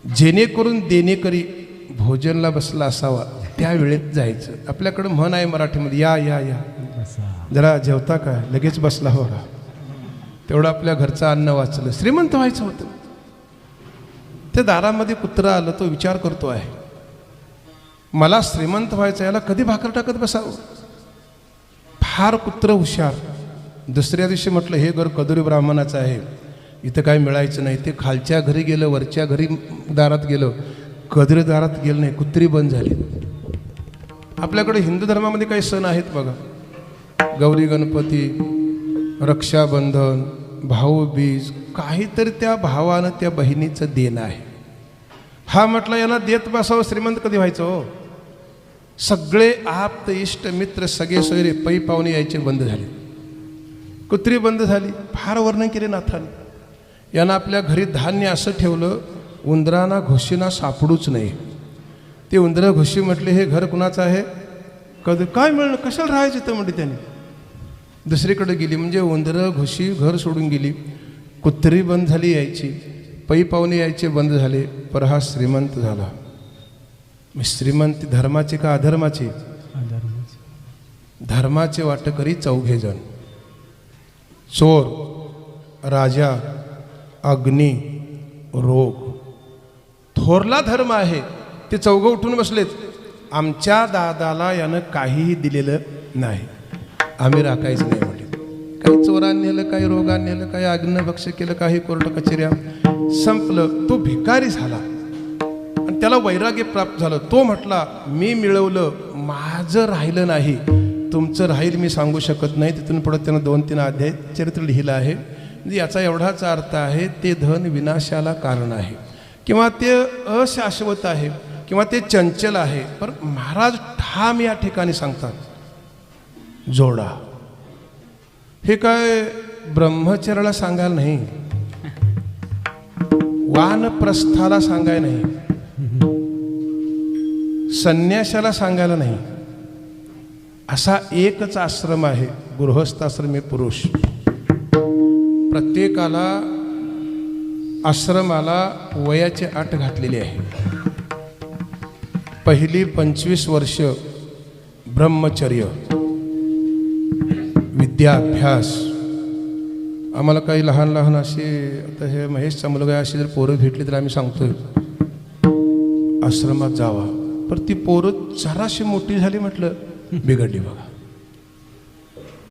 जेणेकरून देणेकरी भोजनला बसला असावा त्या वेळेत जायचं. आपल्याकडं म्हण आहे मराठीमध्ये, या या या, जरा जेवता का, लगेच बसला हो का. तेवढं आपल्या घरचं अन्न वाचलं. श्रीमंत व्हायचं होतं. ते दारामध्ये कुत्रा आलं, तो विचार करतो आहे, मला श्रीमंत व्हायचं, याला कधी भाकर टाकत बसावं. फार कुत्र हुशार. दुसऱ्या दिवशी म्हटलं हे घर कदुरी ब्राह्मणाचं आहे, इथं काय मिळायचं नाही. ते खालच्या घरी गेलं, वरच्या घरी दारात गेलं, कदरी दारात गेलं नाही, कुत्री बंद झाली. आपल्याकडे हिंदू धर्मामध्ये काही सण आहेत बघा, गौरी गणपती, रक्षाबंधन, भाऊबीज, काहीतरी त्या भावानं त्या बहिणीचं देणं आहे. हा म्हटलं यांना देत बसावं, श्रीमंत कधी व्हायचं हो. सगळे आप्त इष्ट मित्र सगळे सोयरे पै पाहुणे यायचे बंद झाले, कुत्री बंद झाली. फार वर्णन केले नाथाने. यानं आपल्या घरी धान्य असं ठेवलं, उंदरांना घुशीना सापडूच नाही. ते उंदरं घुशी म्हटले हे घर कुणाचं आहे, कधी काय मिळणं, कशाला राहायचं तर म्हणते. त्याने दुसरीकडे गेली, म्हणजे उंदरं घुशी घर सोडून गेली, कुत्री बंद झाली यायची, पै पाहुणे यायचे बंद झाले. पर हा श्रीमंत झाला. श्रीमंती धर्माची का अधर्माची? धर्माचे वाटकरी चौघे जण, चोर, राजा, अग्नी, रोग. थोरला धर्म आहे. ते चौघं उठून बसलेत, आमच्या दादाला यानं काहीही दिलेलं नाही, आम्ही राखायचं नाही म्हटले. काही चोरांनी नेलं, काही रोगांनी नेलं, काही अग्नभक्ष केलं, काही कोर्ट कचेऱ्या. संपलं. तो भिकारी झाला आणि त्याला वैराग्य प्राप्त झालं. तो म्हटला मी मिळवलं, माझं राहिलं नाही, तुमचं राहील मी सांगू शकत नाही. तिथून पुढे त्यानं 2-3 अध्याय चरित्र लिहिलं आहे. म्हणजे याचा एवढाच अर्थ आहे, ते धन विनाशाला कारण आहे, किंवा ते अशाश्वत आहे, किंवा ते चंचल आहे. पण महाराज ठाम या ठिकाणी सांगतात, जोडा. हे काय ब्रह्मचर्याला सांगायला नाही, वानप्रस्थाला सांगायला नाही, संन्यासाला सांगायला नाही. असा एकच आश्रम आहे, गृहस्थाश्रमी पुरुष. प्रत्येकाला आश्रमाला वयाची अट घातलेली आहे. पहिली 25 वर्ष ब्रह्मचर्य, विद्याभ्यास. आम्हाला काही लहान लहान असे, आता हे महेशचा मुलगा अशी जर पोरं भेटली तर आम्ही सांगतोय आश्रमात जावा. पण ती पोरं जराशी मोठी झाली म्हटलं बिघडली बघा.